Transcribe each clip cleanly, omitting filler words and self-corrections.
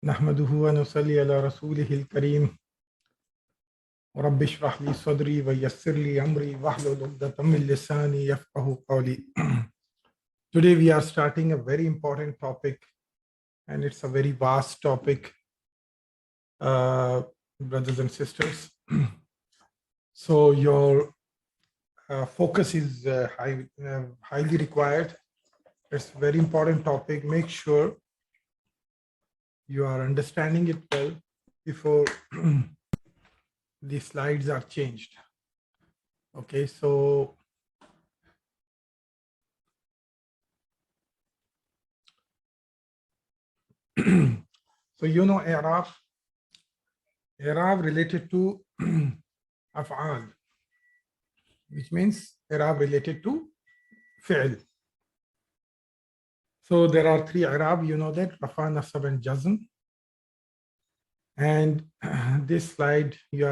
نحمده ونصلي على رسوله الكريم رب اشرح لي صدري ويسر لي أمري واحلل عقدة من لساني يفقهوا قولي. Today we are starting a very important topic, and it's a very vast topic, brothers and sisters. So your focus is highly required. It's a very important topic. Make sure you are understanding it well before the slides are changed. Okay, so you know I'rab related to af'al, which means I'rab related to fi'l. So there are three I'rab, you know that, Rafa, Nasab, and Jazm. And this slide, you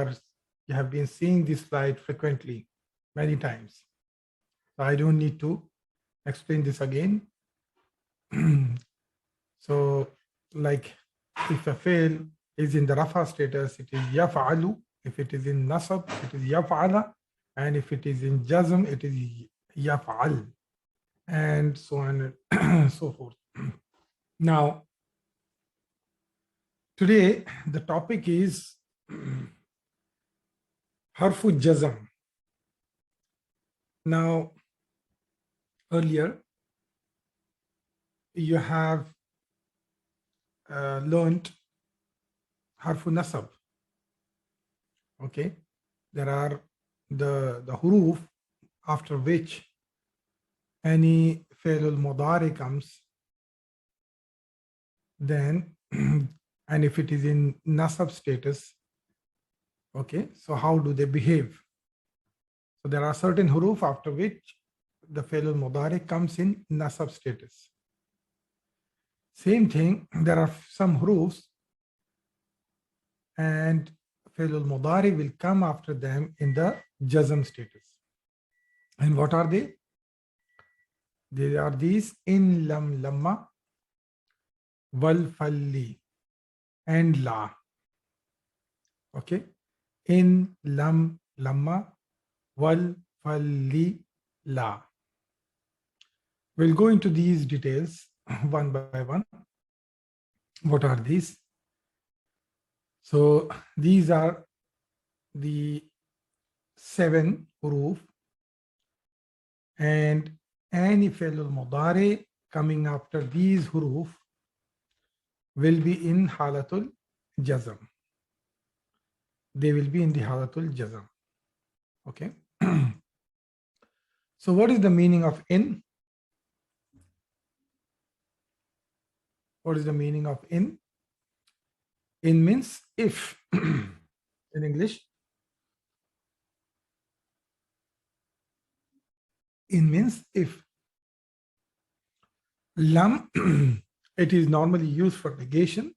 have been seeing this slide frequently, many times. So I don't need to explain this again. So like if a fail is in the Rafa status, it is yaf'alu. If it is in Nasab, it is yaf'ala. And if it is in Jazm, it is yaf'al. And so on and so forth. Now, today the topic is Harf AlJazimah. Now, earlier you have learned Harf Nasab. Okay, there are the huruf after which any fi'l al-mudari comes, then and if it is in nasab status, okay, so how do they behave? So there are certain huruf after which the fi'l al-mudari comes in nasab status. Same thing, there are some hurufs and fi'l al-mudari will come after them in the jazm status. And what are they? They are these in lam lamma wal falli and la. Okay, in lam lamma wal falli la. We'll go into these details one by one. What are these? So these are the 7 huruf, and any fi'l al-mudari coming after these huruf will be in halatul jazm. They will be in the halatul jazm. Okay. So what is the meaning of in? What is the meaning of in? In means if in English. In means if. Lam, it is normally used for negation,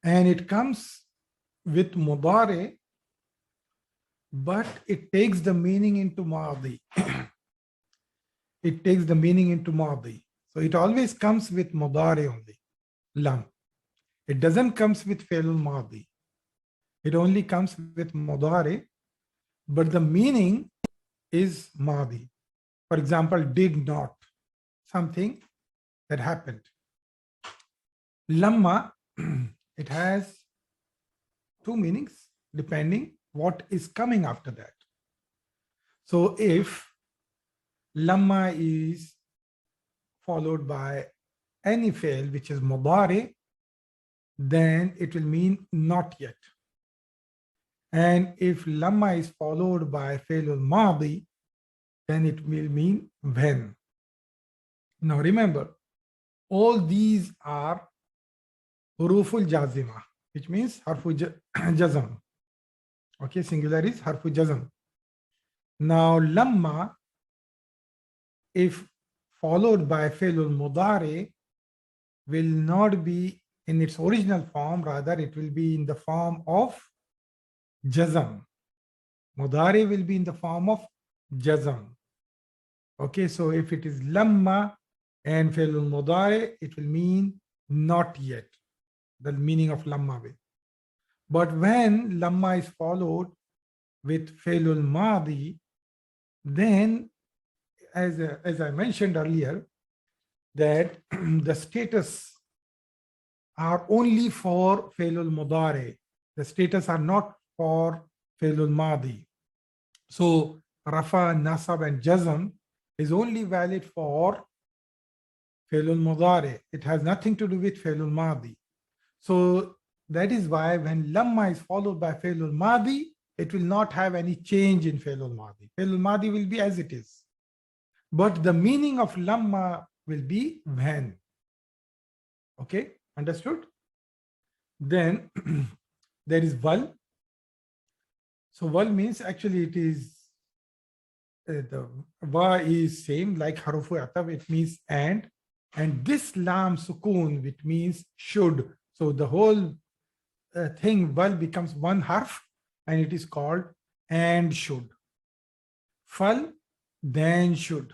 and it comes with mudari, but it takes the meaning into madi. It takes the meaning into madi. So it always comes with mudari only, lam. It doesn't comes with fi'l al-madi. It only comes with mudari, but the meaning is madi. For example, did not, something that happened. Lamma, it has 2 meanings depending what is coming after that. So if lamma is followed by any fi'l which is mudari, then it will mean not yet. And if lamma is followed by fi'l al-madi, then it will mean when. Now remember, all these are Huruf AlJazimah, which means Harf AlJazm. Okay, singular is Harf AlJazm. Now lamma, if followed by fi'l al-mudari, will not be in its original form, rather it will be in the form of jazm. Mudari will be in the form of jazm. Okay, so if it is lamma and fi'l al-mudari, it will mean Not yet. The meaning of lamma with. But when lamma is followed with failul madi, then as I mentioned earlier, that the status are only for failul mudari. The status are not for failul madi. So rafa, nasab, and jazm is only valid for failul mudari. It has nothing to do with failul madi. So that is why when lamma is followed by failul madi, it will not have any change in failul madi. Failul madi will be as it is. But the meaning of lamma will be when. Okay, understood? Then there is wal. So wal means actually it is the wa is same like harufu atab, it means and this lam sukun, which means should. So the whole thing wal becomes one harf and it is called and should. Fal, then should.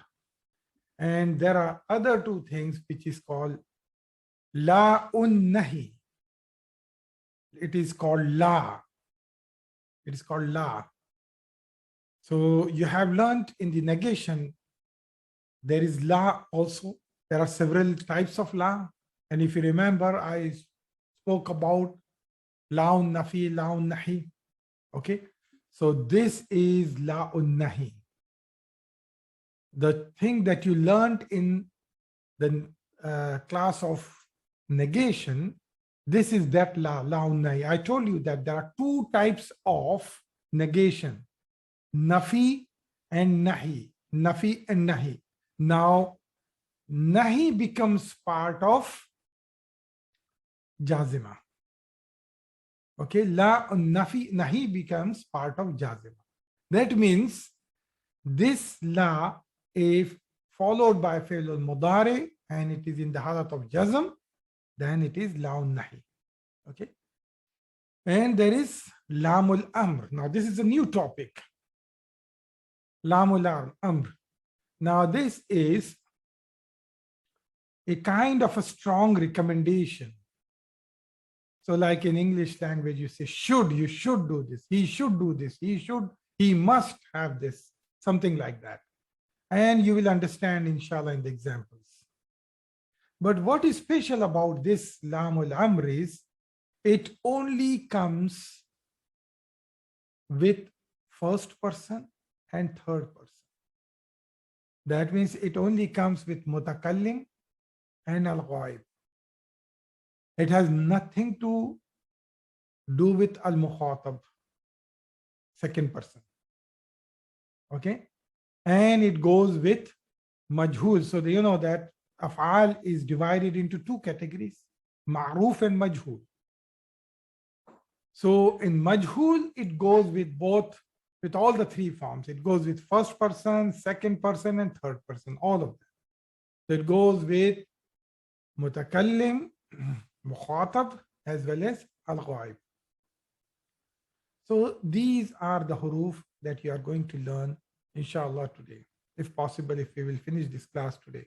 And there are other two things which is called la un nahi. It is called la. It is called la. So you have learned in the negation, there is la also. There are several types of la. And if you remember, I spoke about la un nafi, la un nahi. Okay. So this is la un nahi. The thing that you learned in the class of negation, this is that la un nahi. I told you that there are two types of negation. Nafi and nahi. Nafi and nahi. Now, nahi becomes part of jazimah. Okay, la nafi, nahi becomes part of jazimah. That means this la, if followed by failul mudari and it is in the halat of jazm, then it is laam nahi. Okay, and there is Laam al Amr. Now this is a new topic. Laam al Amr. Now this is a kind of a strong recommendation. So like in English language, you say should, you should do this, he should do this, he must have this, something like that. And you will understand inshallah in the examples. But what is special about this Laam al Amr is it only comes with first person and third person. That means it only comes with mutakallim and al-ghaib. It has nothing to do with al-mukhatab, second person. Okay, and it goes with majhul. So you know that af'al is divided into two categories, ma'ruf and majhul. So in majhul, it goes with both, with all the three forms. It goes with first person, second person, and third person, all of them. So it goes with mutakallim, mukhatab, as well as al-ghaib. So these are the huruf that you are going to learn, inshallah, today, if possible, if we will finish this class today.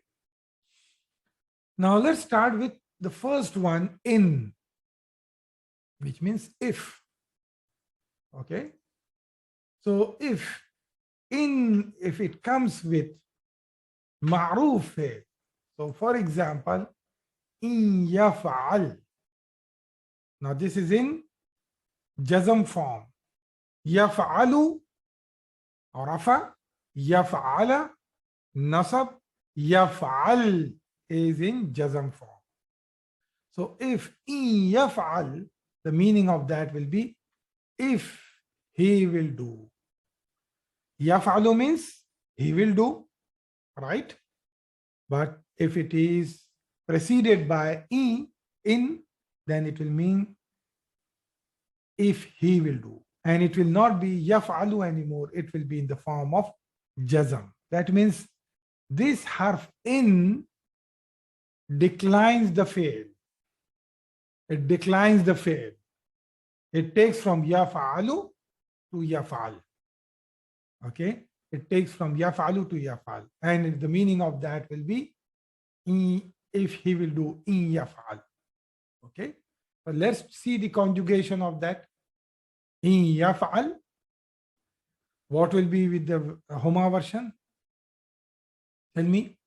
Now let's start with the first one, in, which means if. Okay. So if it comes with ma'ruf, so for example, in yaf'al. Now this is in jazm form. Yaf'alu, rafa, yaf'ala, nasab, yaf'al is in jazm form. So if in yaf'al, the meaning of that will be if he will do. Yaf'alu means he will do, right? But if it is preceded by in, then it will mean if he will do. And it will not be yaf'alu anymore. It will be in the form of jazm. That means this harf in declines the fail. It declines the fail. It takes from yaf'alu to yaf'al. Okay? It takes from yaf'alu to yaf'al. And the meaning of that will be if he will do in yaf'al. Okay, but let's see the conjugation of that. In yaf'al, what will be with the Huma version? Tell me.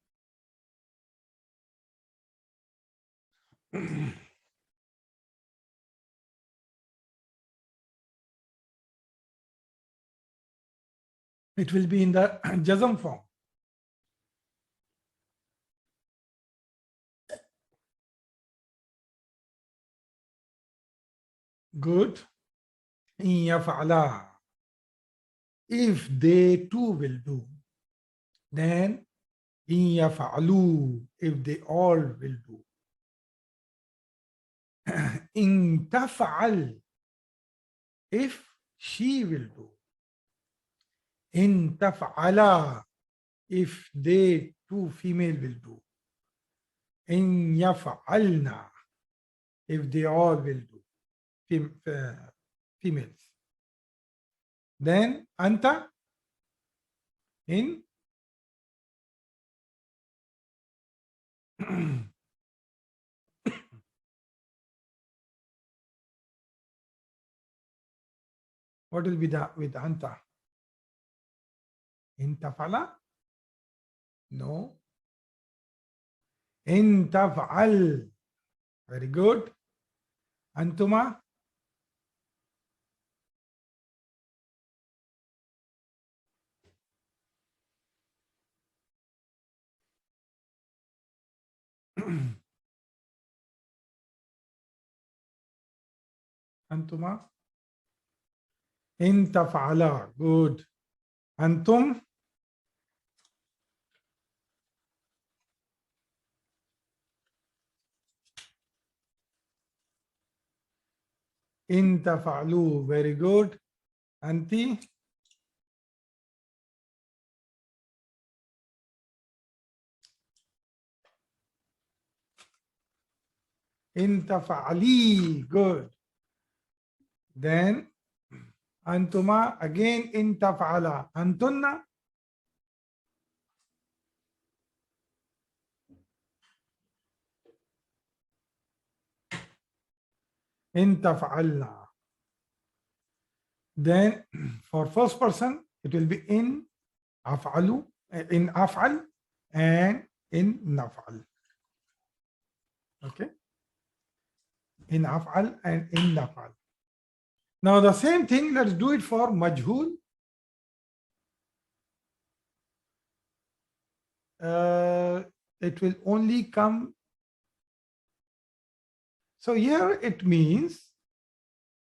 It will be in the Jazm form. Good. In yaf'ala. If they too will do, then in yaf'alu, if they all will do. In taf'al, if she will do. In taf'ala, if they two female will do. In yaf'alna, if they all will do. Females. Then anta, in what will be the with anta? In tafala? No. In taf'al. Very good. Antuma? Antuma? In taf'ala. Good. Antum? In taf'alu. Very good. Anti? In taf'ali. Good. Then antuma, again in taf'ala. Antunna? In taf'alna. Then for first person, it will be in af'alu, in af'al, and in naf'al. Okay? In af'al and in naf'al. Now the same thing, let's do it for majhul. It will only come. So here it means,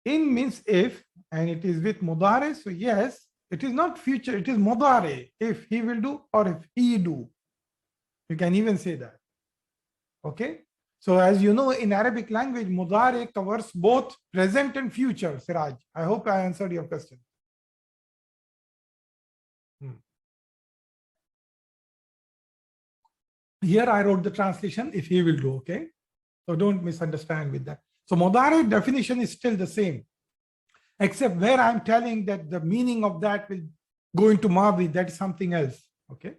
in means if, and it is with mudare. So yes, it is not future, it is mudare. If he will do or if he do. You can even say that. Okay. So as you know, in Arabic language, mudare covers both present and future. Siraj, I hope I answered your question. Here I wrote the translation, if he will do, okay? So don't misunderstand with that. So mudare definition is still the same, except where I'm telling that the meaning of that will go into Madi, that's something else, okay?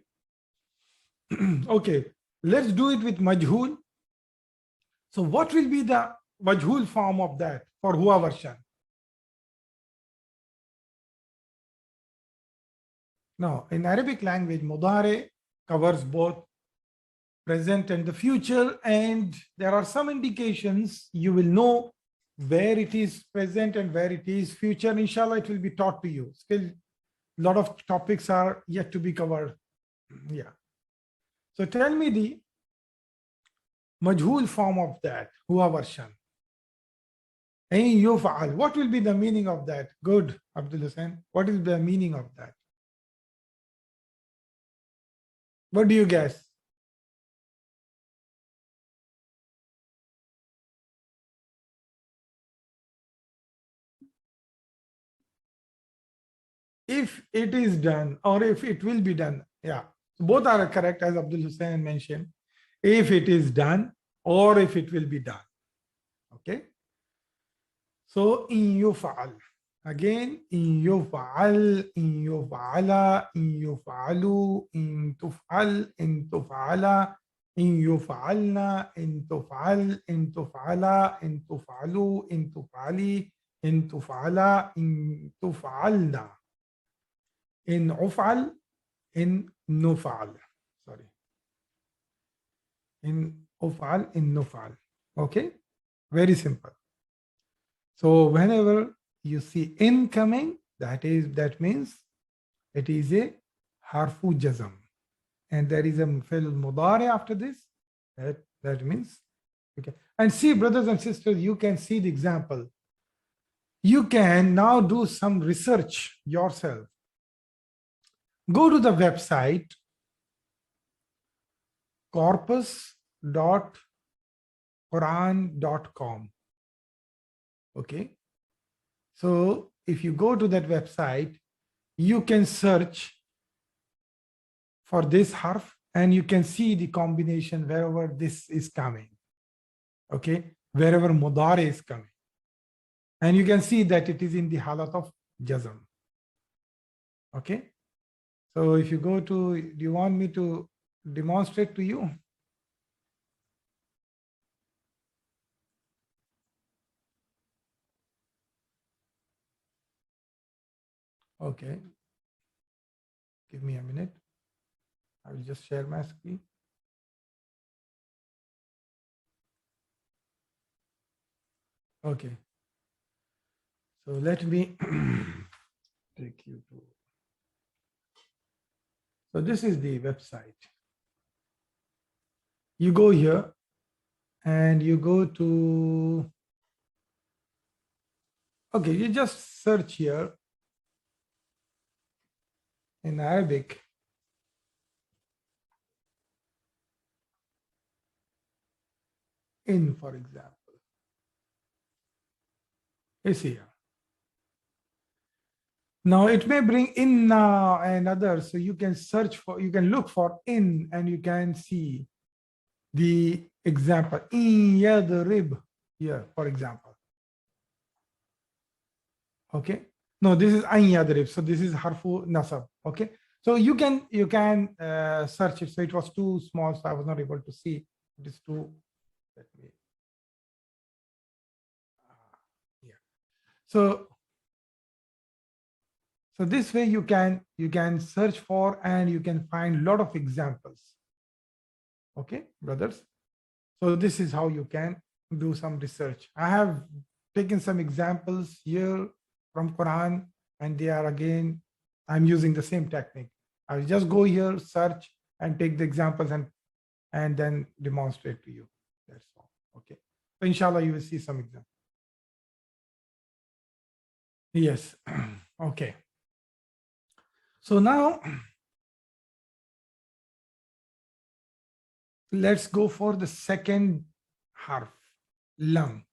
Okay, let's do it with majhul. So what will be the majhul form of that for Hua version? Now, in Arabic language, mudare covers both present and the future, and there are some indications you will know where it is present and where it is future. Inshallah, it will be taught to you. Still, a lot of topics are yet to be covered. Yeah. So tell me the majhul form of that, Hua version. Ain yuf'al. What will be the meaning of that? Good, Abdul Hussain. What is the meaning of that? What do you guess? If it is done or if it will be done. Yeah, both are correct, as Abdul Hussain mentioned. If it is done or if it will be done. Okay. So in yuf'al. Again, in yuf'al, in yuf'ala, in yuf'alu, in tuf'al, in tuf'ala, in yuf'alna, in tuf'al, in tuf'ala, in tuf'alu, in tuf'ali, in tuf'ala, in tuf'alna, in uf'al, in nuf'al. Sorry. In uf'al, in nuf'al. Okay? Very simple. So whenever you see in coming, that means it is a harf jazm. And there is a fi'l mudari after this. That means, okay. And see, brothers and sisters, you can see the example. You can now do some research yourself. Go to the website corpus.quran.com. Okay. So if you go to that website, you can search for this harf and you can see the combination wherever this is coming. Okay. Wherever mudari is coming. And you can see that it is in the halat of jazm. Okay. So if you go to, do you want me to demonstrate to you? Okay. Give me a minute. I will just share my screen. Okay. So let me take you to. So this is the website. You go here and you go to, okay, you just search here in Arabic. In, for example, is here. Now it may bring inna and others, so you can search for, you can look for in and you can see the example. In yadrib here, for example. Okay. No, this is an yadrib, so this is harfu nasab. Okay. So you can search it. So it was too small, so I was not able to see. It is too. Let me. Yeah. So this way you can search for and you can find a lot of examples. Okay, brothers. So this is how you can do some research. I have taken some examples here from Quran, and they are again, I'm using the same technique. I'll just go here, search, and take the examples and then demonstrate to you. That's all. Okay. So inshallah, you will see some examples. Yes. Okay. So now let's go for the second harf, lam.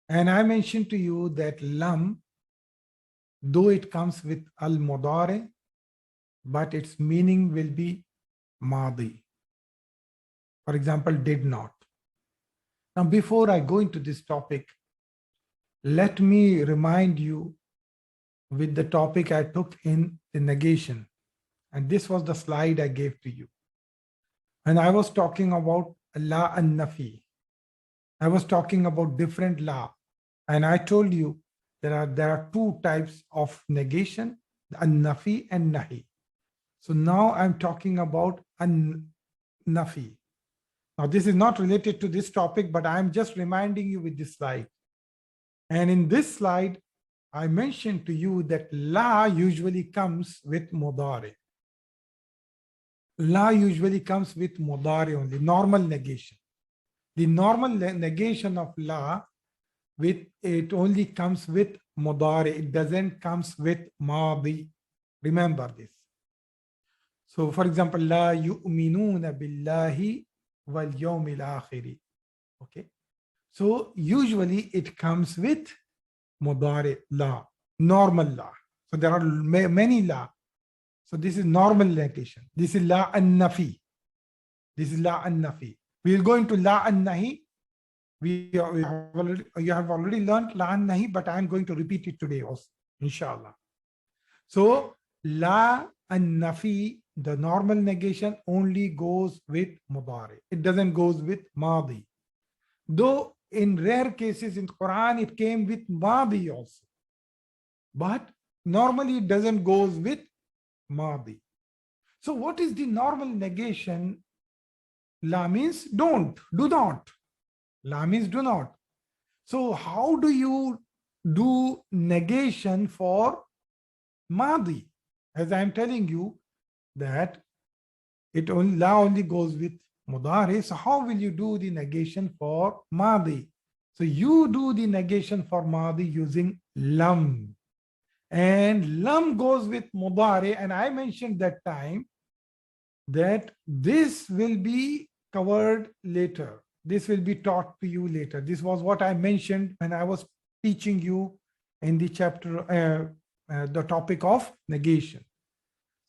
And I mentioned to you that lam, though it comes with al mudari, but its meaning will be madi. For example, did not. Now, before I go into this topic, let me remind you with the topic I took in the negation. And this was the slide I gave to you. And I was talking about la and nafi. I was talking about different la. And I told you there are two types of negation, an-nafi and nahi. So now I'm talking about an-nafi. Now this is not related to this topic, but I'm just reminding you with this slide. And in this slide, I mentioned to you that la usually comes with mudari. La usually comes with mudari only, normal negation. The normal negation of la, with it only comes with mudari. It doesn't comes with madi. Remember this. So for example, la yu'minuna billahi wal yawmil akhiri. Okay. So usually it comes with mudari la, normal la. So there are many la. So this is normal negation. This is la an-nafi. This is la an-nafi. We will go into la an-nahi. You have already learned la an-nahi, but I am going to repeat it today also, inshallah. So la An-nafi, the normal negation, only goes with mudari. It doesn't goes with madi. Though in rare cases in Quran it came with madi also, but normally it doesn't goes with madi. So what is the normal negation? La means don't, do not. La means do not. So how do you do negation for madi? As I am telling you that la only goes with mudari. So how will you do the negation for madi? So you do the negation for madi using lam. And lam goes with mudari. And I mentioned that time that this will be covered later. This will be taught to you later. This was what I mentioned when I was teaching you in the chapter, the topic of negation.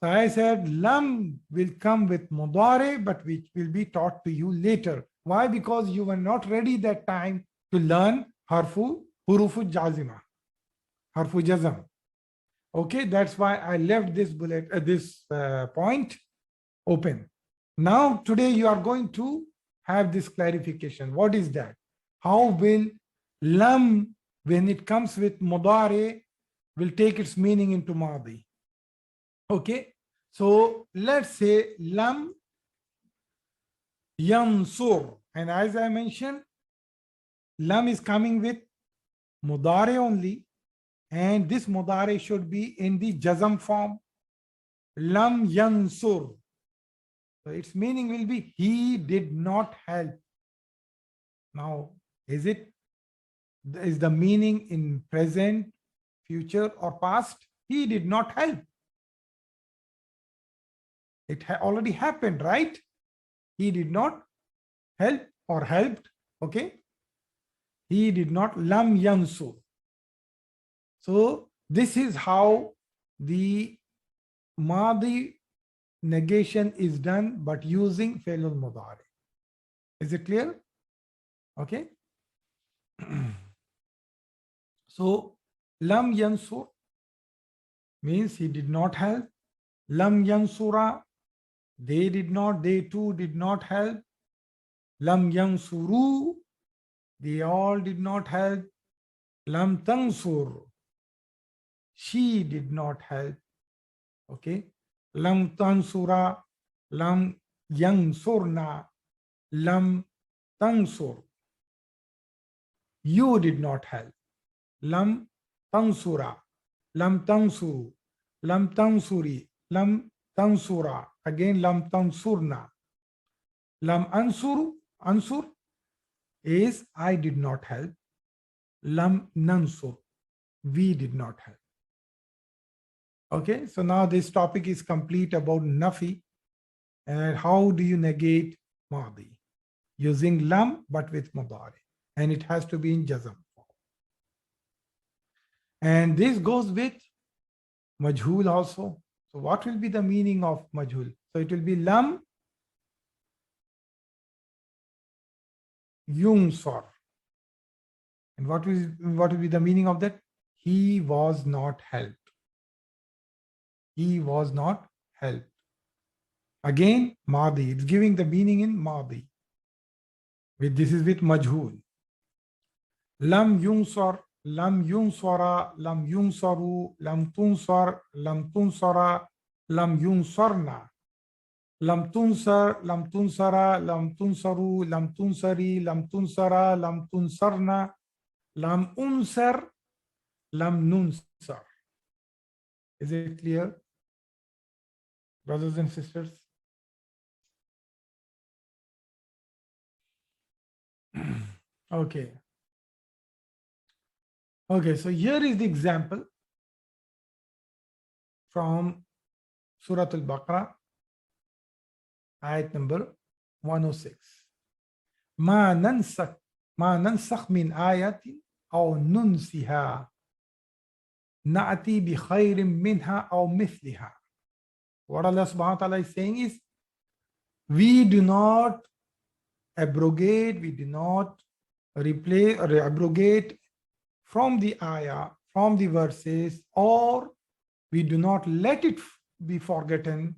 So I said lam will come with mudari, but which will be taught to you later. Why? Because you were not ready that time to learn harfu jazimah, harfu jazam. Okay, that's why I left this bullet, this point open. Now today you are going to have this clarification. What is that? How will lam, when it comes with mudari, will take its meaning into madi? Okay, so let's say lam yansur, and as I mentioned, lam is coming with mudari only, and this mudari should be in the jazam form. Lam yansur. So its meaning will be he did not help. Now, is the meaning in present, future, or past? He did not help. It already happened, right? He did not help or helped. Okay. He did not, lam yansur. So this is how the madi negation is done, but using fi'lul mudari. Is it clear? Okay. So lam yansur means he did not help. Lam yansura, they too did not help. Lam yansuru, they all did not help. Lam tansur, she did not help. Okay. Lam tansura, lam yansurna, lam tansur, you did not help. Lam tansura, lam tansuru, lam tansuri, lam tansura, again lam tansurna. Lam ansuru, ansur is I did not help. Lam nansur, we did not help. Okay, so now this topic is complete about nafi and how do you negate madi using lam but with mudari, and it has to be in jazam form. And this goes with majhul also. So what will be the meaning of majhul? So it will be lam yunsar. And what will be the meaning of that? He was not helped. He was not helped. Again, madi. It's giving the meaning in madi. This is with majhul. Lam yunsar, lam yunsara, lam yunsaru, lam tunsar, lam tunsara, lam yunsarna. Lam tunsar, lam tunsara, lam tunsaru, lam tunsari, lam tunsara, lam tunsarna, lam unsar, lam nunsar. Is it clear, brothers and sisters? Okay. Okay, so here is the example from Surah Al-Baqarah, ayat number 106. Ma nansakh min ayatin aw nunsiha na'ati bi khairin minha aw mithliha. What Allah subhanahu wa ta'ala is saying is, we do not abrogate, we do not replace or abrogate from the ayah, from the verses, or we do not let it be forgotten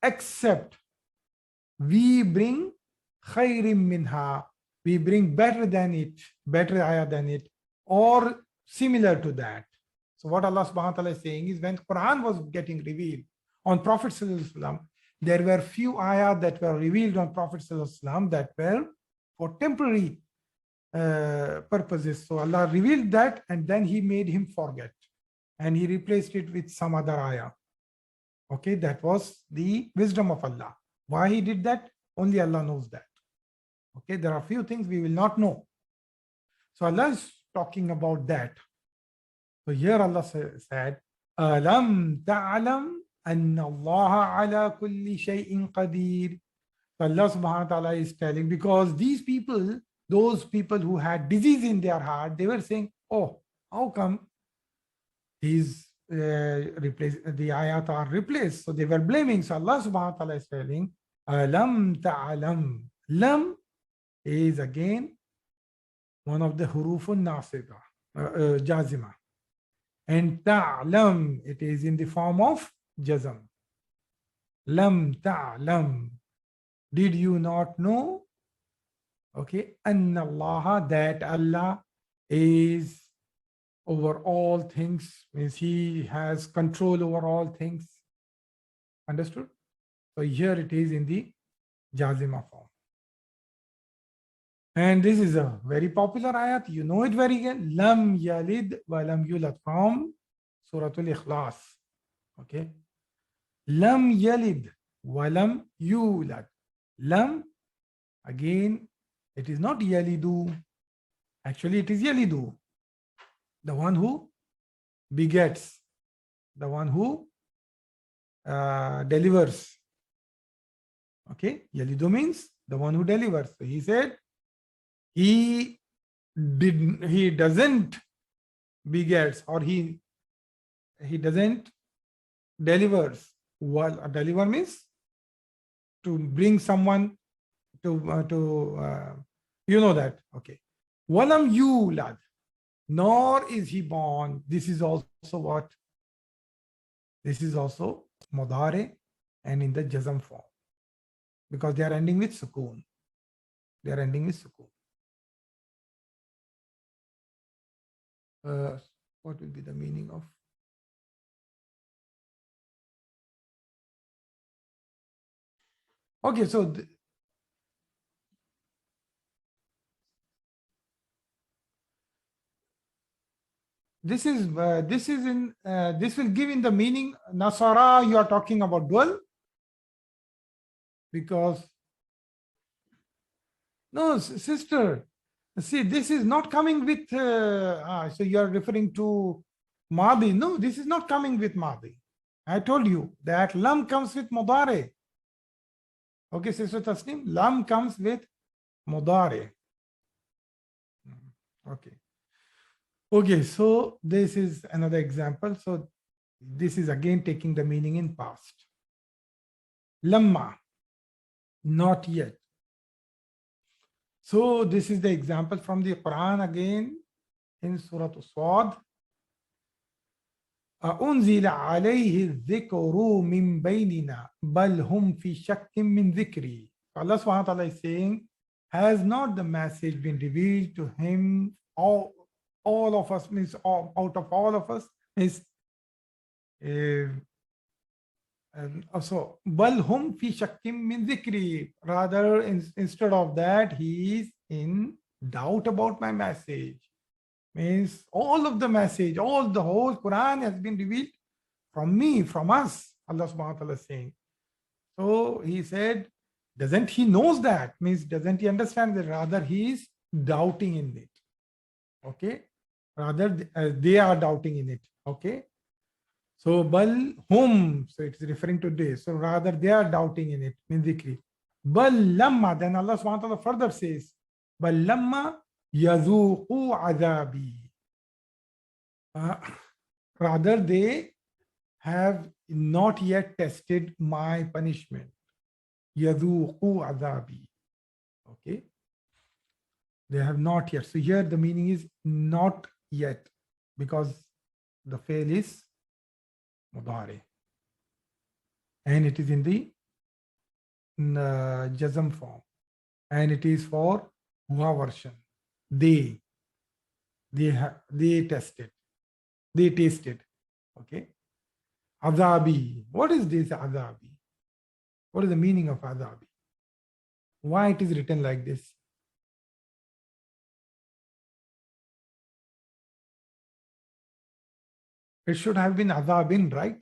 except we bring khayrim minha, we bring better than it, better ayah than it, or similar to that. So what Allah subhanahu wa ta'ala is saying is, when Quran was getting revealed on Prophet sallallahu alaihi wasallam, there were few ayah that were revealed on Prophet sallallahu alaihi wasallam that were for temporary purposes. So Allah revealed that, and then he made him forget, and he replaced it with some other ayah. Okay, that was the wisdom of Allah. Why he did that? Only Allah knows that. Okay, there are few things we will not know. So Allah is talking about that. So here Allah said, Alam ta'alam anna Allah ala kulli shay'in qadir. So Allah subhanahu wa ta'ala is telling, because these people, those people who had disease in their heart, they were saying, oh, how come these the ayat are replaced? So they were blaming. So Allah subhanahu wa ta'ala is telling, Alam ta'alam. Lam is again one of the hurufun nasiba, jazimah. And ta'lam, it is in the form of jazam. Lam ta'lam. Did you not know? Okay, anna Allah, that Allah is over all things, means he has control over all things. Understood? So here it is in the jazima form. And this is a very popular ayat. You know it very well. Lam yalid wa lam yulad, from Surah Al-Ikhlas. Okay. Lam yalid wa lam yulad. Lam, again, it is not yalidu. Actually, it is yalidu. The one who begets. The one who delivers. Okay. Yalidu means the one who delivers. So he said, he doesn't begets, or he doesn't delivers. Well, deliver means to bring someone to you know that. Okay. Walam yulad, nor is he born. This is also what? This is also mudare and in the jazam form, because they are ending with sukoon. They are ending with sukoon. What will be the meaning of? Okay, so this will give in the meaning Nasara. You are talking about dual, because no, sister. See, this is not coming with, so you are referring to Madi. No, this is not coming with Madi. I told you that Lam comes with Mudare. Okay, Sister Tasneem, Lam comes with Mudare. Okay. Okay, so this is another example. So this is again taking the meaning in past. Lamma, not yet. So this is the example from the Quran again in Surah As-Sad. أُنزِلَ عَلَيْهِ الذِّكْرُ مِنْ بَيْنِنَا بَلْ هُمْ فِي شَكٍّ مِنْ ذِكْرِي. Allah subhanahu wa ta'ala is saying, has not the message been revealed to him, all of us, means out of all of us, is so bal hum fi shakkim min dhikri, rather instead of that he is in doubt about my message. Means all of the message, all the whole Quran has been revealed from me, from us, Allah subhanahu wa ta'ala is saying. So he said, doesn't he knows that? Means doesn't he understand that? Rather he is doubting in it. Okay, rather they are doubting in it. Okay. So bal hum, so it's referring to this. So rather they are doubting in it, min dhikri. Bal lamma, then Allah subhanahu wa ta'ala further says, bal lamma yazuqu adabi. Rather they have not yet tested my punishment. Yazuqu adabi. Okay. They have not yet. So here the meaning is not yet, because the fail is Mudari. and it is in the jazm form, and it is for huwa version. They tasted. Okay. Azabi. What is this azabi? What is the meaning of azabi? Why it is written like this? It should have been azabin, right?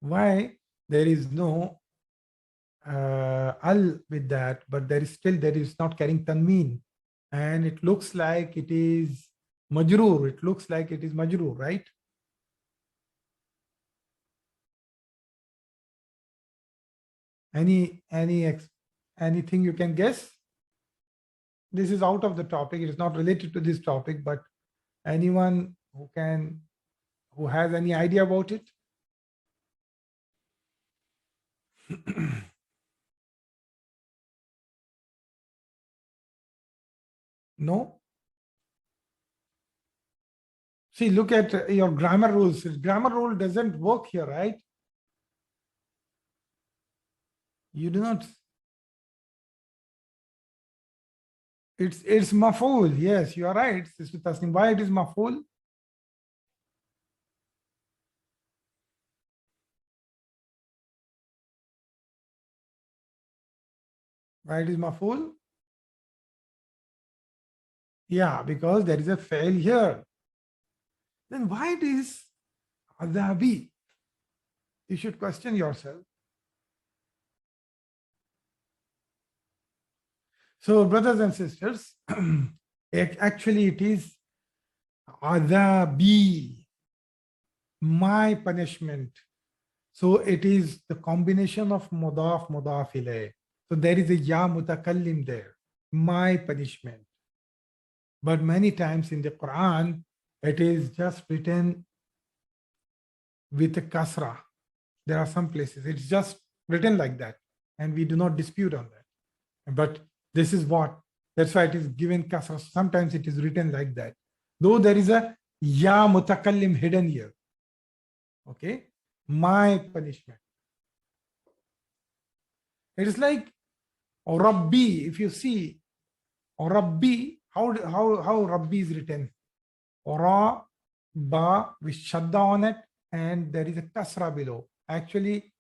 Why there is no al with that, but there is not carrying tanmeen, and it looks like it is majroor. It looks like it is majroor, right? Anything you can guess? This is out of the topic. It is not related to this topic, but anyone who has any idea about it? No? See, look at your grammar rules. Grammar rule doesn't work here, right? You do not. It's maf'ul. Yes, you are right. Why it is maf'ul? Why it is maf'ul? Yeah, because there is a fail here. Then why it is azabi? You should question yourself. So, brothers and sisters, actually it is azabi, my punishment. So it is the combination of mudaf, mudaf ilayh. So there is a ya mutakallim there, my punishment. But many times in the Quran, it is just written with a kasra. There are some places it's just written like that, and we do not dispute on that. But this is that's why it is given kasra. Sometimes it is written like that, though there is a ya mutakallim hidden here. Okay, my punishment. It is like Rabbi. If you see Rabbi, how Rabbi is written? Ra, ba with shadda on it, and there is a kasra below. Actually,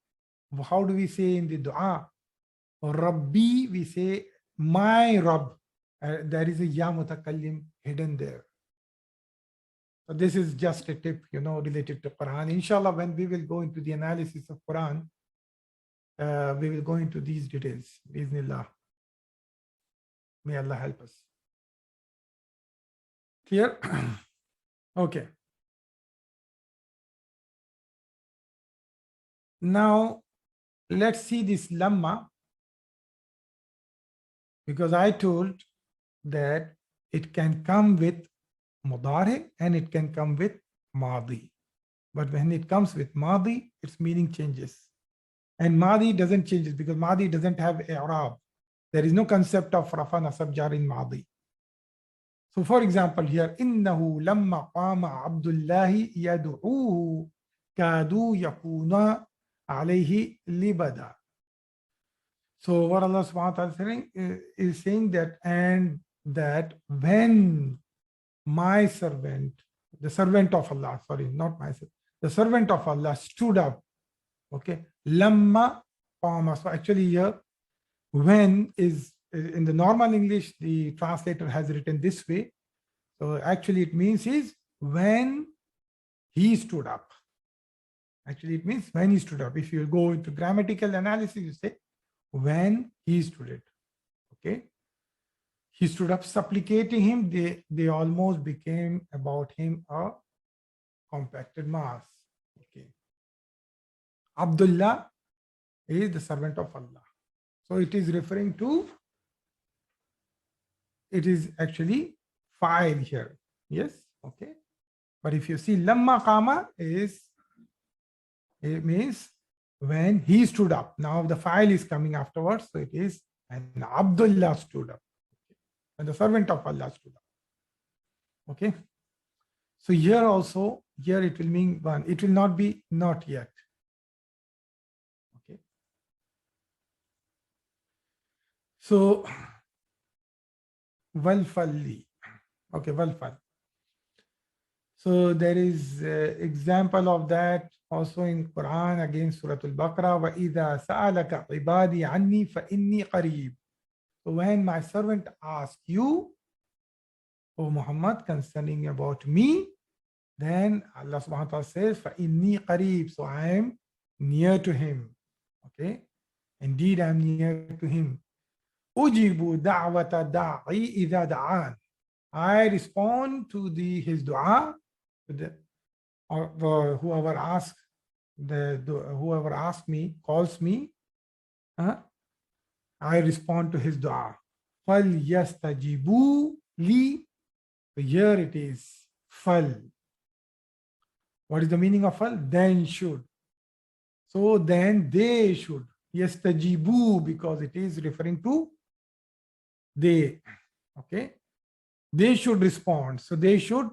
how do we say in the dua? Rabbi, we say my Rabb. There is a ya mutakallim hidden there. So this is just a tip, related to Quran. Inshallah, when we will go into the analysis of Quran, we will go into these details. Bismillah. May Allah help us. Clear? Okay. Now, let's see this lamma, because I told that it can come with mudari and it can come with madi. But when it comes with madi, its meaning changes. And madi doesn't change because madi doesn't have i'rab. There is no concept of rafa nasab jar in madi. So for example here, innahu lamma qama Abdullahi yad'uhu kadu yakuna alayhi libada. So what Allah subhanahu wa ta'ala is saying that, and that when my servant, the servant of Allah, sorry, not myself, the servant of Allah stood up. Okay, lamma qama. So actually here, when is in the normal English, the translator has written this way. So actually it means is when he stood up. Actually it means when he stood up. If you go into grammatical analysis, you say when he stood it. Okay, he stood up supplicating him. They almost became about him a compacted mass. Okay, Abdullah is the servant of Allah. So it is referring to, it is actually fa'il here. Yes, okay. But if you see lamma qama, it means when he stood up. Now the fa'il is coming afterwards, so it is and Abdullah stood up. when the servant of Allah stood up. Okay. So here also, here it will mean one. It will not be not yet. Okay. So walfalli. Okay, walfal. So there is example of that also in Quran, again Surah Al-Baqarah, وَإِذَا سَأَلَكَ عِبَادِي عَنِّي فَإِنِّي قَرِيبٌ. So when my servant asks you, O Muhammad, concerning about me, then Allah subhanahu wa ta'ala says, فَإِنِّي قَرِيبٌ. So I am near to him. Okay. Indeed, I am near to him. أُجِيبُ دَعْوَةَ دَاعِي إِذَا دَعَانِ. I respond to his dua, or whoever asks, whoever asks me, calls me, I respond to his dua. فَلْيَسْتَجِبُوا لِي. Here it is, fal. What is the meaning of fal? Then should. So then they should. Yastajibu, because it is referring to they. Okay. They should respond. So they should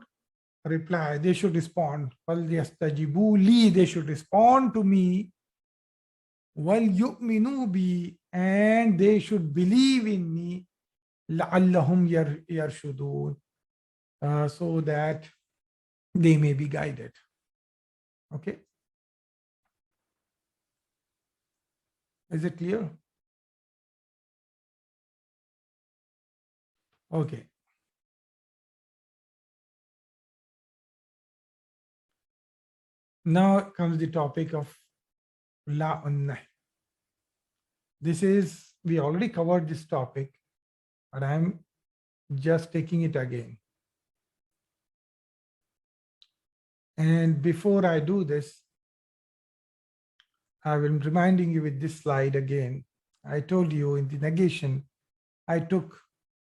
reply. They should respond. Fal yastajibu li. They should respond to me. Wal yu'minu bi. And they should believe in me. La'allahum yarshudun. So that they may be guided. Okay. Is it clear? Okay. Now comes the topic of Laam al Amr. This is, we already covered this topic, but I'm just taking it again. And before I do this, I will be reminding you with this slide again. I told you in the negation, I took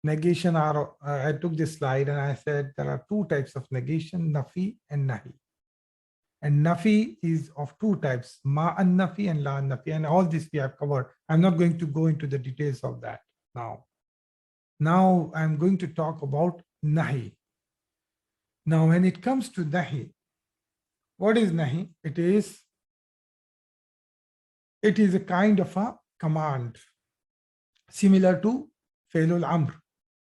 negation, I took this slide and I said there are two types of negation, nafi and nahi. And nafi is of two types, ma an nafi and la an nafi. And all this we have covered. I'm not going to go into the details of that now. Now I'm going to talk about nahi. Now when it comes to nahi, what is nahi? It is a kind of a command similar to Fi'l al Amr.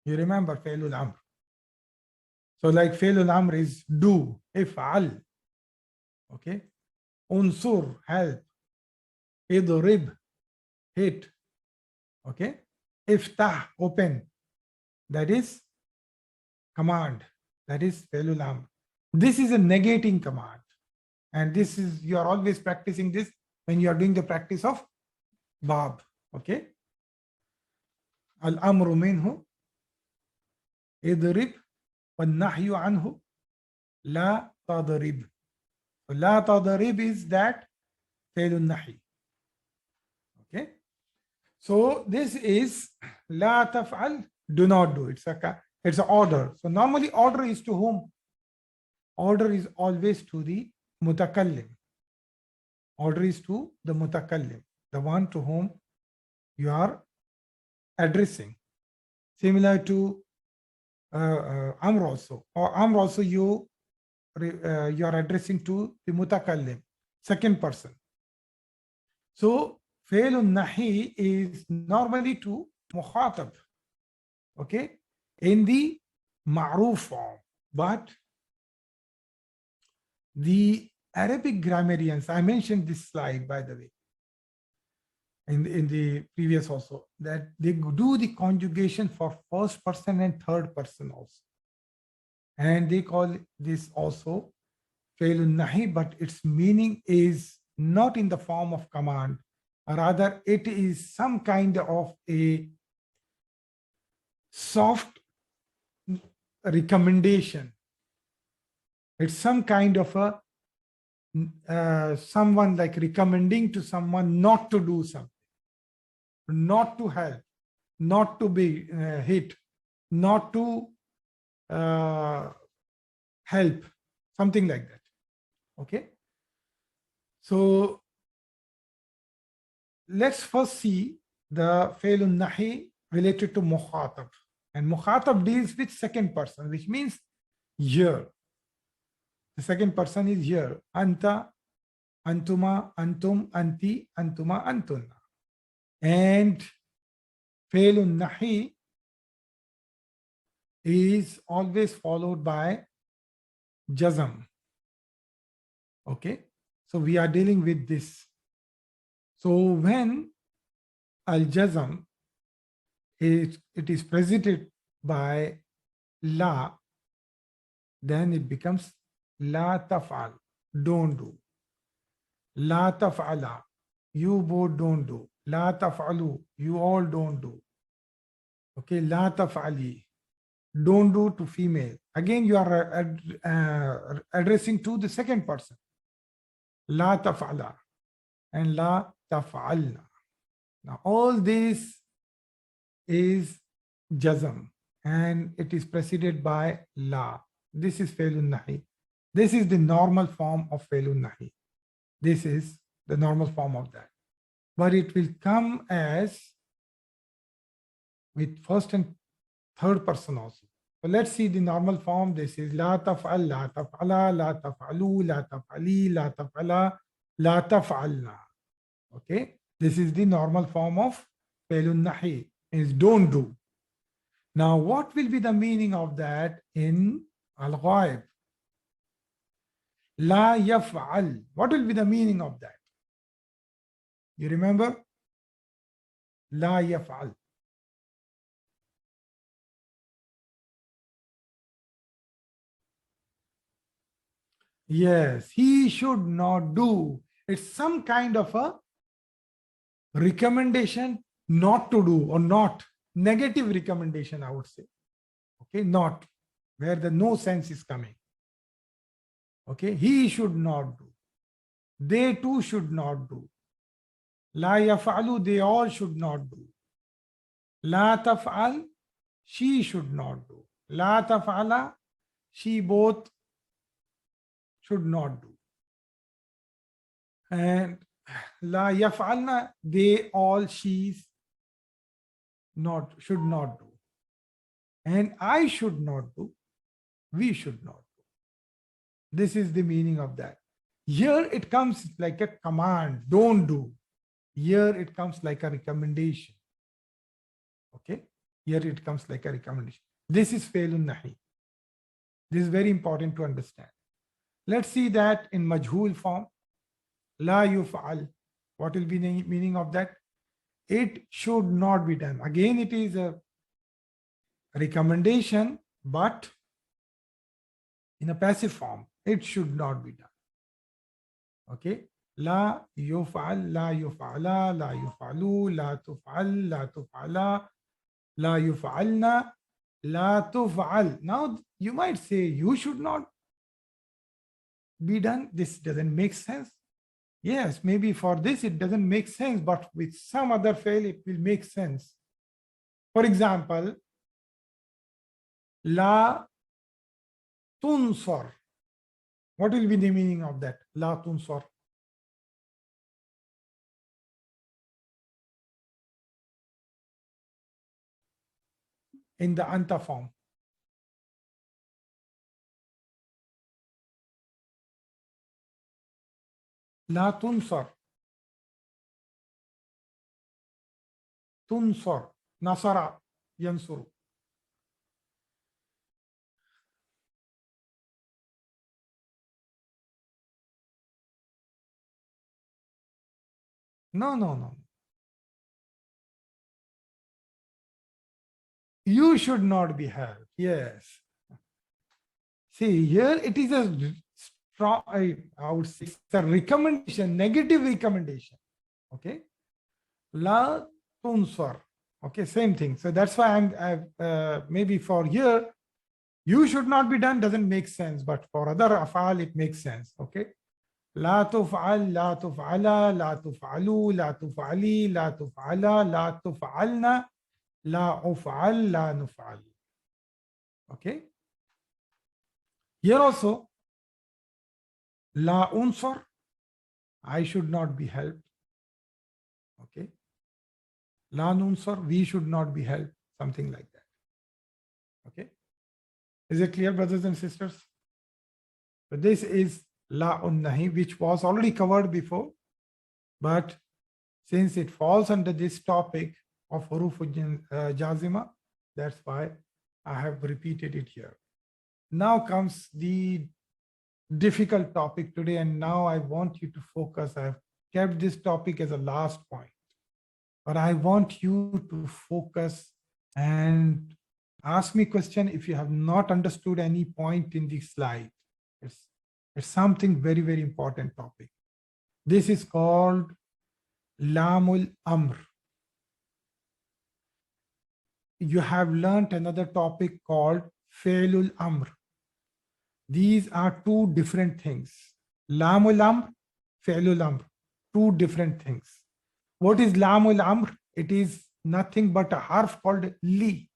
You remember Fi'l al Amr. So like Fi'l al Amr is do, if'al. Okay. Unsur, help. Idrib, hit. Okay. Iftah, open. That is command. That is Fi'l al Amr. This is a negating command. And this is, you are always practicing this when you are doing the practice of Bab. Okay. Al Amru minhu. Idrib. Wal-nahyu anhu. La tadrib. La tadarib is that Fi'l nahi. Okay. So this is la taf'al, do not do. It's an order. So normally order is to whom? Order is always to the mutakallim. Order is to the mutakallim, the one to whom you are addressing. Similar to Amr also. Or Amr also you are addressing to the mutakallim, second person. So Fi'l nahi is normally to mukhatab, okay, in the ma'ruf form. But the Arabic grammarians, I mentioned this slide by the way in the previous also, that they do the conjugation for first person and third person also. And they call this also Fi'l nahi, but its meaning is not in the form of command. Rather, it is some kind of a soft recommendation. It's some kind of a someone like recommending to someone not to do something, not to help, not to be hit, not to help, something like that. Okay. So let's first see the Fi'l nahi related to mukhatab. And mukhatab deals with second person, which means here. The second person is here. Anta, antuma, antum, anti, antuma, antunna. And failun nahi is always followed by jazam. Okay, so we are dealing with this. So when al-jazam it is preceded by la, then it becomes la taf'al, don't do. La taf'ala, you both don't do. La taf'alu, you all don't do. Okay, la taf'ali, don't do to female. Again, you are addressing to the second person. La taf'ala and la taf'alna. Now, all this is jazam and it is preceded by la. This is failun nahi. This is the normal form of failun nahi. This is the normal form of that. But it will come as with first and third person also. So let's see the normal form. This is la taf'al, la taf'ala, la taf'alu, la taf'ali, la taf'ala, la taf'alna. Okay, this is the normal form of failun nahi, is don't do. Now, what will be the meaning of that in al-ghaib? La yaf'al. What will be the meaning of that? You remember? La yaf'al. Yes, he should not do. It's some kind of a recommendation not to do, or not negative recommendation, I would say. Okay, not where the no sense is coming. Okay, he should not do. They too should not do. La yaf'alu, they all should not do. La taf'al, she should not do. La taf'ala, she both should not do. And la yaf'alna, they all, she's not, should not do. And I should not do, we should not do. This is the meaning of that. Here it comes like a command, don't do. Here it comes like a recommendation. Okay, here it comes like a recommendation. This is failun nahi. This is very important to understand. Let's see that in majhul form. La yuf'al. What will be the meaning of that? It should not be done. Again, it is a recommendation, but in a passive form. It should not be done. Okay. La yuf'al, la yuf'ala, la yuf'alu, la tuf'al, la tuf'ala, la yuf'alna, la tuf'al. Now, you might say, you should not be done. This doesn't make sense. Yes, maybe for this it doesn't make sense, but with some other fail it will make sense. For example, la tunsar. What will be the meaning of that? La tunsar. In the anta form. La tunsar. Tunsar. Nasara. Yansuru. No, no, no. You should not be helped. Yes. See, here it is a strong, I would say, it's a recommendation, negative recommendation. Okay. La tunsar. Okay, same thing. So that's why maybe for here, you should not be done doesn't make sense, but for other afal, it makes sense. Okay. La tuf'al, la tuf'ala, la tuf'alu, la tuf'ali, la tuf'ala, la tuf'alna, la uf'al, la nuf'al. Okay. Here also, la unsar, I should not be helped. Okay. La nunsar, we should not be helped. Something like that. Okay. Is it clear, brothers and sisters? So this is La Nahi, which was already covered before, but since it falls under this topic of Harf AlJazimah, that's why I have repeated it here. Now comes the difficult topic today, and now I want you to focus. I've kept this topic as a last point, but I want you to focus and ask me question if you have not understood any point in this slide. It's something very, very important topic. This is called Laam al Amr. You have learnt another topic called Fi'l al Amr. These are two different things. Laam al Amr, Fi'l al Amr, two different things. What is Laam al Amr? It is nothing but a harf called li.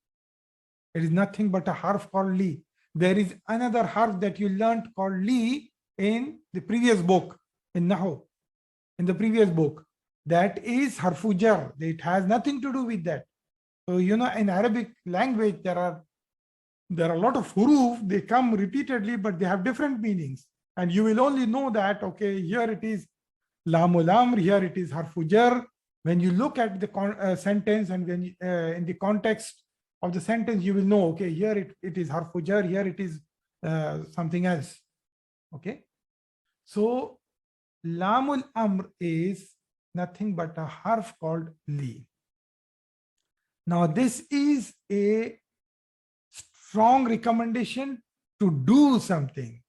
It is nothing but a harf called li. There is another harf that you learned called li in the previous book, in Nahu, in the previous book. That is harfu jar. It has nothing to do with that. So, you know, in Arabic language, there are a lot of huruf. They come repeatedly, but they have different meanings. And you will only know that, okay, here it is Laam al Amr, here it is harfu jar. When you look at the sentence and when in the context of the sentence, you will know, okay, here it is harfu jar, here it is something else. Okay. So Laam al Amr is nothing but a harf called li. Now, this is a strong recommendation to do something.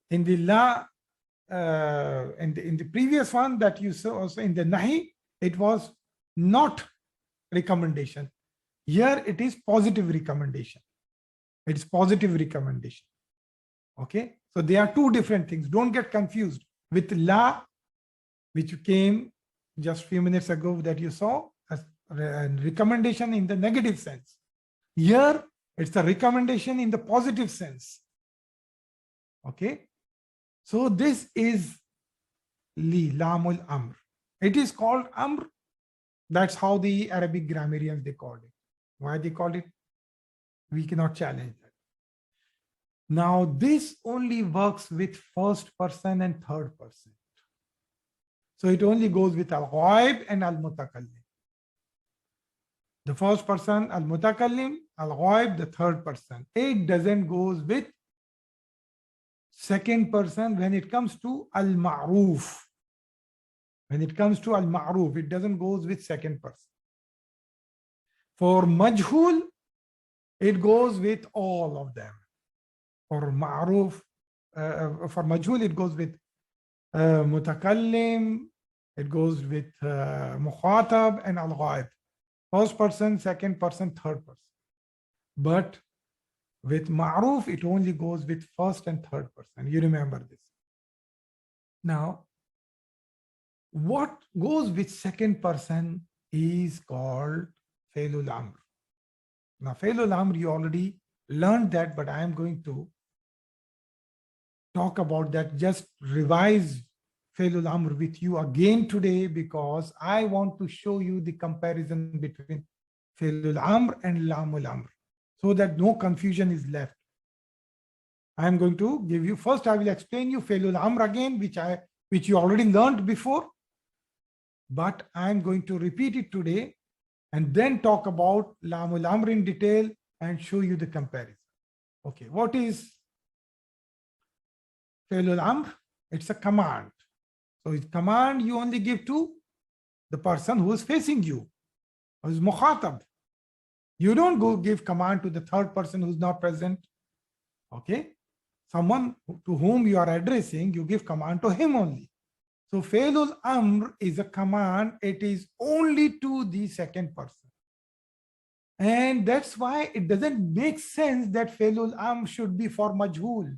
In the la, in the previous one that you saw also in the nahi, it was not recommendation. Here it is positive recommendation. It is positive recommendation. Okay, so they are two different things. Don't get confused with la, which came just a few minutes ago that you saw as a recommendation in the negative sense. Here it's a recommendation in the positive sense. Okay, so this is li, Laam al Amr. It is called Amr. That's how the Arabic grammarians they called it. Why they called it? We cannot challenge that. Now, this only works with first person and third person. So it only goes with al-ghaib and al-mutakallim. The first person, al-mutakallim, al-ghaib, the third person. It doesn't goes with second person when it comes to al-ma'ruf. When it comes to al-ma'ruf, it doesn't goes with second person. For majhul, it goes with all of them. For ma'ruf, for majhul, it goes with mutakallim, it goes with mukhatab and al-ghaib. First person, second person, third person. But with ma'ruf, it only goes with first and third person. You remember this. Now, what goes with second person is called Fi'l al Amr. Now, Fi'l al Amr, you already learned that, but I am going to talk about that, just revise Fi'l al Amr with you again today, because I want to show you the comparison between Fi'l al Amr and Laam al Amr, so that no confusion is left. I am going to give you, first I will explain you Fi'l al Amr again, which you already learned before, but I am going to repeat it today and then talk about Laam al Amr in detail and show you the comparison. Okay, what is Fi'l al Amr? It's a command. So it's command you only give to the person who is facing you, who is mukhatab. You don't go give command to the third person who's not present. Okay, someone to whom you are addressing, you give command to him only. So Fi'l al Amr is a command. It is only to the second person. And that's why it doesn't make sense that Fi'l al Amr should be for majhul.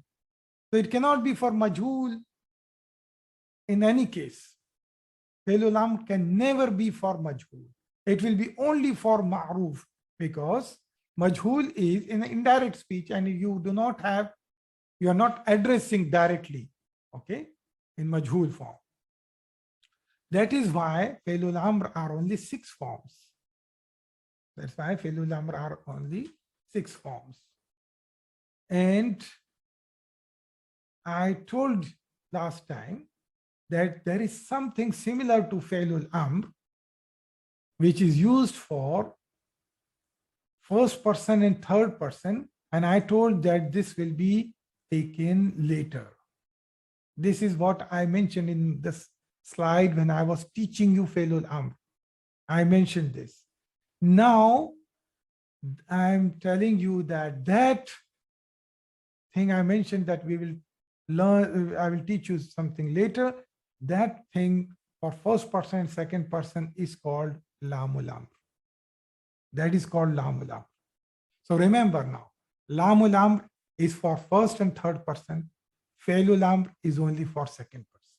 So it cannot be for majhul in any case. Fi'l al Amr can never be for majhul. It will be only for ma'ruf, because majhul is in an indirect speech and you are not addressing directly, okay, in majhul form. That is why Fi'l al Amr are only 6 forms. That's why Fi'l al Amr are only 6 forms. And I told last time that there is something similar to Fi'l Amr, which is used for first person and third person. And I told that this will be taken later. This is what I mentioned in this slide when I was teaching you Fi'l Amr. I mentioned this. Now, I'm telling you that that thing I mentioned that we will learn, I will teach you something later. That thing for first person and second person is called Laam al Amr. That is called Laam al Amr. So remember now, Laam al Amr is for first and third person. Fi'l Amr is only for second person.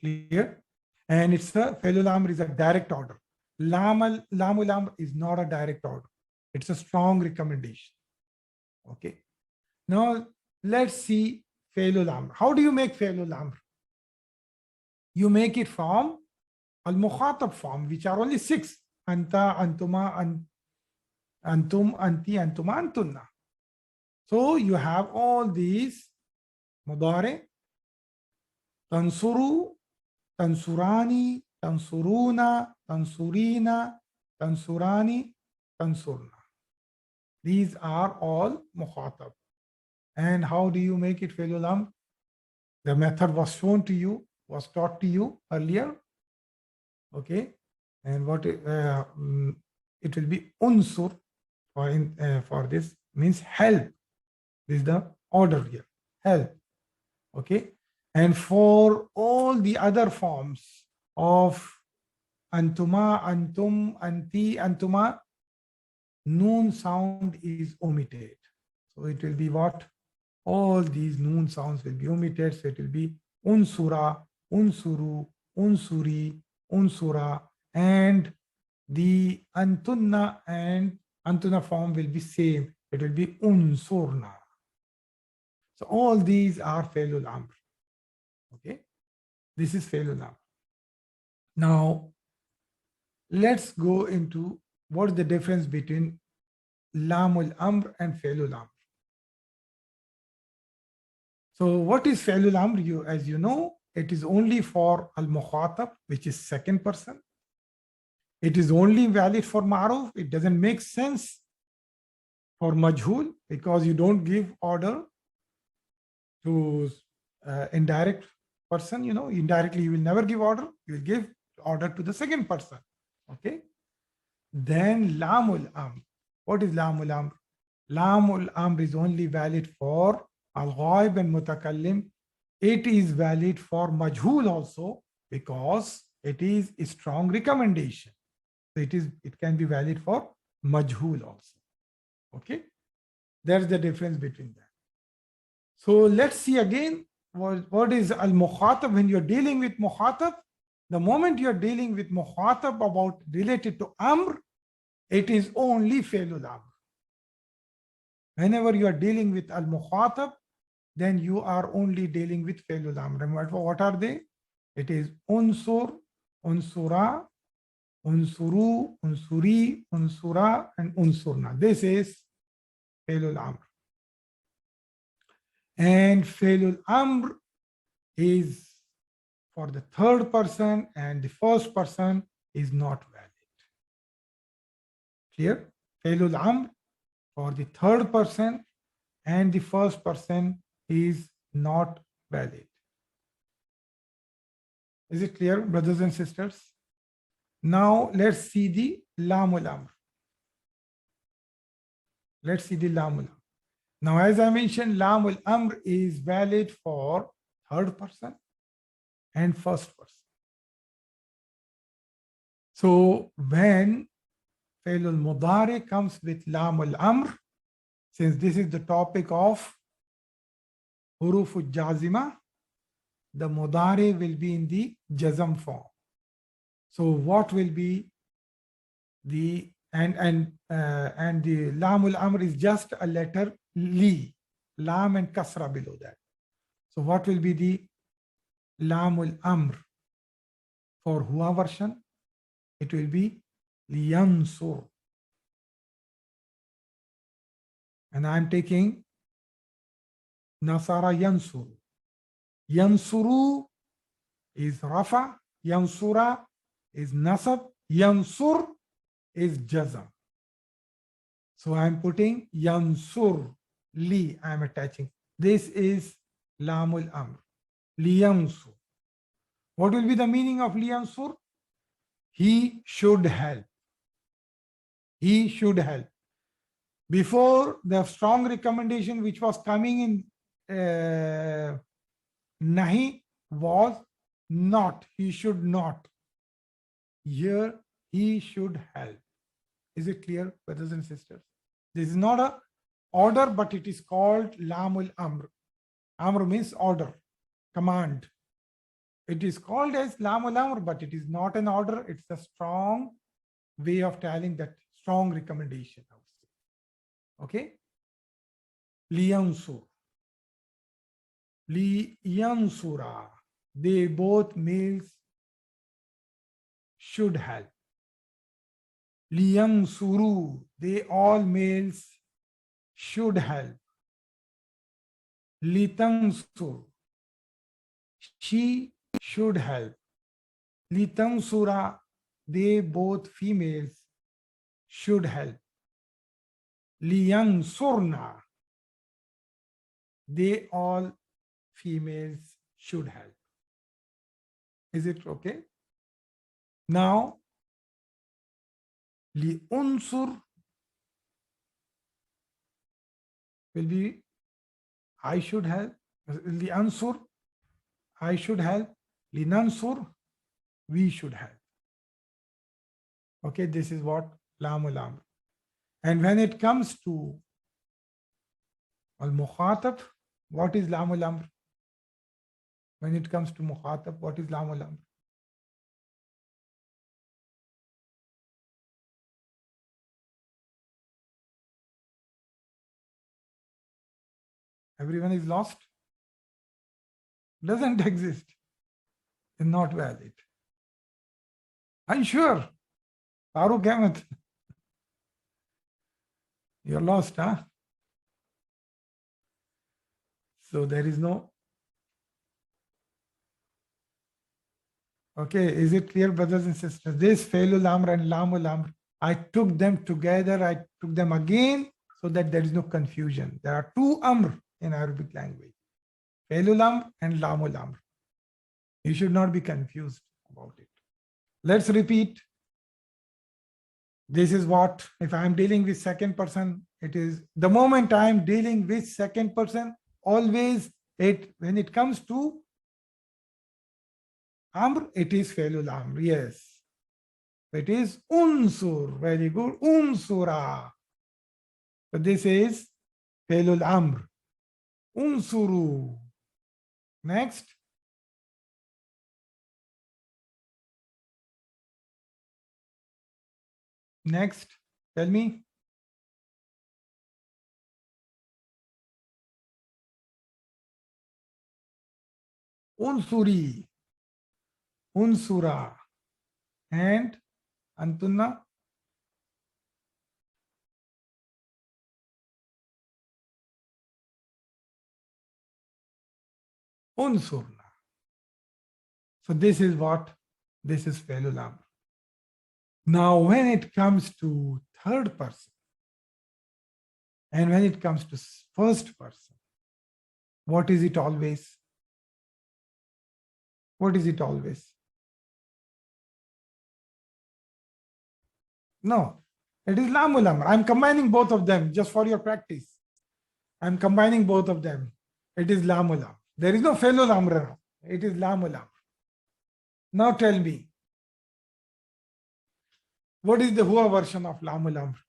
Clear? And it's a Fi'l Amr is a direct order. Laam al Amr is not a direct order. It's a strong recommendation. Okay. Now let's see Fi'l Amr. How do you make Fi'l Amr? You make it from al-mukhatab form, which are only 6. Anta, antuma, antum, anti, antuma, antunna. So you have all these mudari, tansuru, tansurani, tansuruna, tansurina, tansurani, tansurna. These are all mukhatab. And how do you make it Fi'l Amr? The method was shown to you, was taught to you earlier. Okay. And what it will be unsur for this means help. This is the order here, help. Okay. And for all the other forms of antuma, antum, anti, antuma, noon sound is omitted. So it will be what? All these noon sounds will be omitted. So it will be unsura, unsuru, unsuri, unsura, and the antunna and antuna form will be same. It will be unsurna. So all these are Fi'l Amr. Okay. This is Fi'l Amr. Now, let's go into what is the difference between Laam al Amr and Fi'l Amr. So what is Fi'l Amr? As you know, it is only for al-mukhatab, which is second person. It is only valid for ma'ruf. It doesn't make sense for majhul because you don't give order to indirect person. You know, indirectly you will never give order. You will give order to the second person. Okay. Then Laam al Amr. What is Laam al Amr? Laam al Amr is only valid for al-ghaib and mutakallim. It is valid for majhul also because it is a strong recommendation. So it can be valid for majhul also. Okay. There's the difference between that. So let's see again what is al-mukhatab when you're dealing with mukhatab. The moment you're dealing with mukhatab about related to amr, it is only Fi'l Amr. Whenever you are dealing with al-mukhatab, then you are only dealing with Fi'l Amr. And what are they? It is unsur, unsura, unsuru, unsuri, unsura, and unsurna. This is Fi'l Amr. And Fi'l Amr is for the third person and the first person is not valid. Clear? Fi'l Amr for the third person and the first person is not valid. Is it clear, brothers and sisters? Now let's see the Laam al Amr. Let's see the Laam al Amr. Now, as I mentioned, Laam al Amr is valid for third person and first person. So when Fi'l al-Mudari comes with Laam al Amr, since this is the topic of Harf AlJazimah, the Mudari will be in the Jazm form. So what will be the and the Laam al Amr is just a letter li, lam and kasra below that. So what will be the Laam al Amr for Hua version? It will be liyansur. And I'm taking Nasara Yansuru. Yansuru is Rafa, Yansura is Nasab, Yansur is Jazam. So I'm putting Yansur, Li, I'm attaching. This is Laam al Amr, Liyansur. What will be the meaning of Liyansur? He should help. He should help. Before, the strong recommendation which was coming in Nahi was not. He should not. Here, he should help. Is it clear, brothers and sisters? This is not a order, but it is called Laam al Amr. Amr means order, command. It is called as Laam al Amr, but it is not an order. It's a strong way of telling that strong recommendation. Okay? Liyansur. Liyansura. They both males should help. Liyansuru. They all males should help. Litansur. She should help. Litansura. They both females should help. Liyansurna. They all females should help. Is it okay? Now, Liunsur will be I should help. Liansur, I should help. Linansur, we should help. Okay, this is what Laam al Amr. And when it comes to Al-Mukhatab, what is Laam al Amr? When it comes to Mukhatab, what is Laam al Amr? Everyone is lost? Doesn't exist. Is not valid. Unsure. Farooq Ahmed. You're lost, huh? So there is no. Okay, is it clear, brothers and sisters? This Failul Amr and Laam al Amr, I took them together, I took them again so that there is no confusion. There are two Amr in Arabic language, Failul Amr and Laam al Amr. You should not be confused about it. Let's repeat. This is what, if I am dealing with second person, it is the moment I am dealing with second person, always when it comes to Amr, it is Failul Amr. Yes. It is Unsur. Very good. Unsura. So this is Failul Amr. Unsuru. Next. Next. Tell me. Unsuri. Unsura. And Antunna. Unsurna. So this is what? This is Failul Amr. Now when it comes to third person and when it comes to first person, what is it always? What is it always? No, it is Laam al Amr. I'm combining both of them just for your practice. I'm combining both of them. It is Laam al Amr. There is no Failul Amr. It is Laam al Amr. Now tell me, what is the Hua version of Laam al Amr?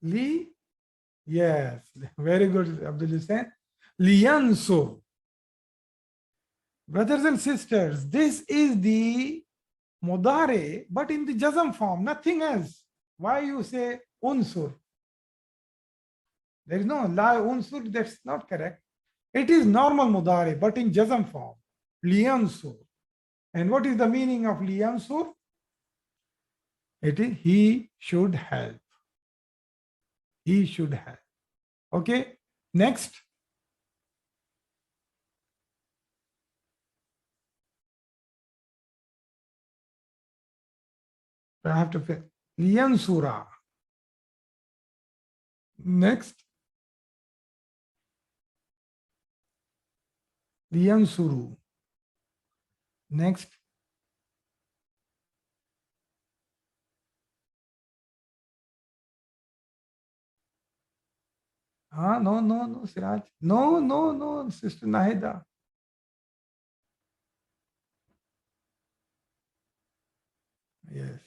Li? Yes, very good, Abdul Hussain. Liyansur. Brothers and sisters, this is the Mudare, but in the Jazam form, nothing else. Why you say Unsur? There is no la unsur, that's not correct. It is normal mudari, but in jazm form. Liyansur. And what is the meaning of liyansur? It is he should help. He should help. Okay. Next. I have to fill. Liyansura. Next. Liyansuru. Next. No, Siraj. No, Sister Nahida. Yes.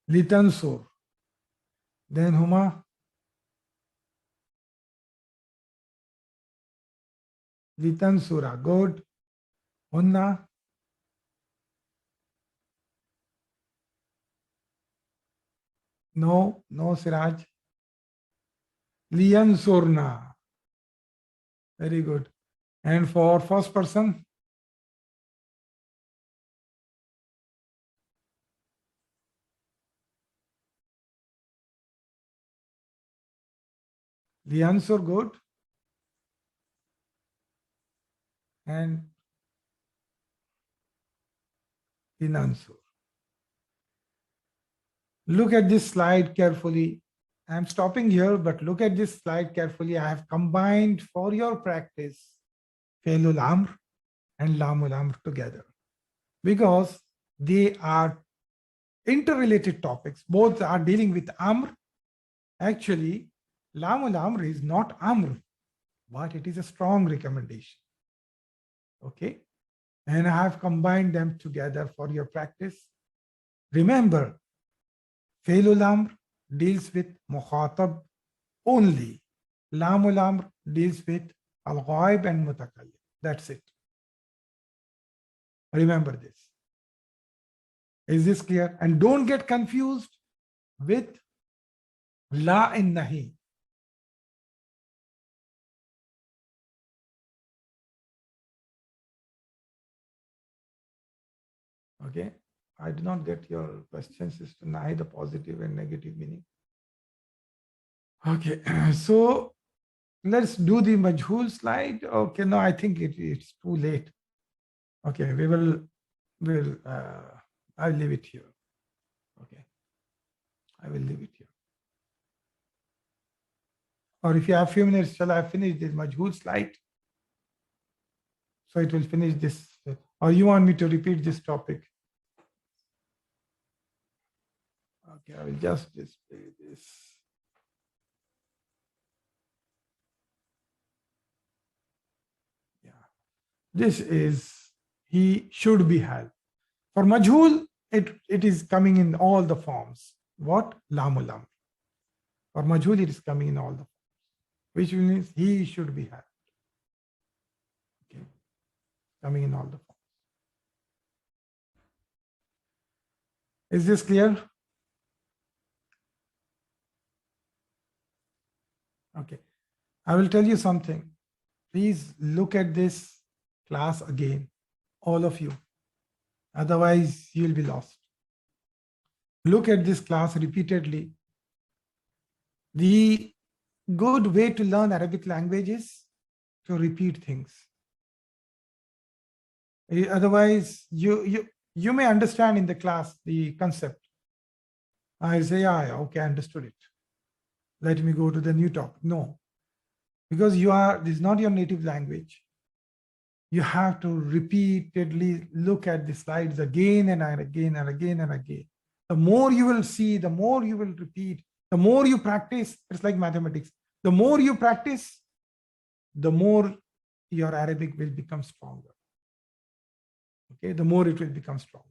Litansur. Then Huma. Litansura. Good. Hunna. No, Siraj. Liyansurna. Very good. And for first person? Liyansur, good. And Linansur. Look at this slide carefully. I'm stopping here, but look at this slide carefully. I have combined for your practice Fi'l al Amr and Laam al Amr together because they are interrelated topics. Both are dealing with Amr. Actually, Laam al Amr is not Amr, but it is a strong recommendation. Okay. And I have combined them together for your practice. Remember, Fi'l al Amr deals with Mukhatab only. Laam al Amr deals with Al-Ghaib and Mutakallim. That's it. Remember this. Is this clear? And don't get confused with La and Nahi. Okay. I do not get your question, Sister Nahi, the positive and negative meaning. Okay. So let's do the majhul slide. Okay. No, I think it's too late. Okay. I'll leave it here. Okay. I will leave it here. Or if you have a few minutes, shall I finish this majhul slide? So it will finish this. Or you want me to repeat this topic? Okay, I will just display this. Yeah. This is, he should be helped. For majhul, it is coming in all the forms. What? Laam al Amr. For majhul, it is coming in all the forms, which means he should be helped. Okay. Coming in all the forms. Is this clear? Okay. I will tell you something. Please look at this class again, all of you. Otherwise, you'll be lost. Look at this class repeatedly. The good way to learn Arabic language is to repeat things. Otherwise, you may understand in the class the concept. I say, yeah, okay, I understood it. Let me go to the new topic. No, because this is not your native language. You have to repeatedly look at the slides again and again and again and again. The more you will see, the more you will repeat, the more you practice. It's like mathematics. The more you practice, the more your Arabic will become stronger. Okay, the more it will become stronger.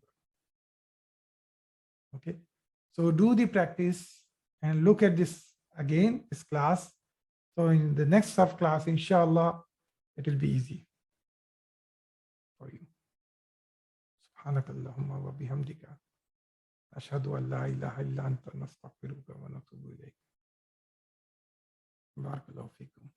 Okay, so do the practice and look at this again, this class. So in the next Sarf class, inshallah, it will be easy for you. Subhanakallahumma wa bihamdika. Ashhadu an la ilaha illa anta nastaghfiruka wa natubu ilayk. Barakallahu feekum.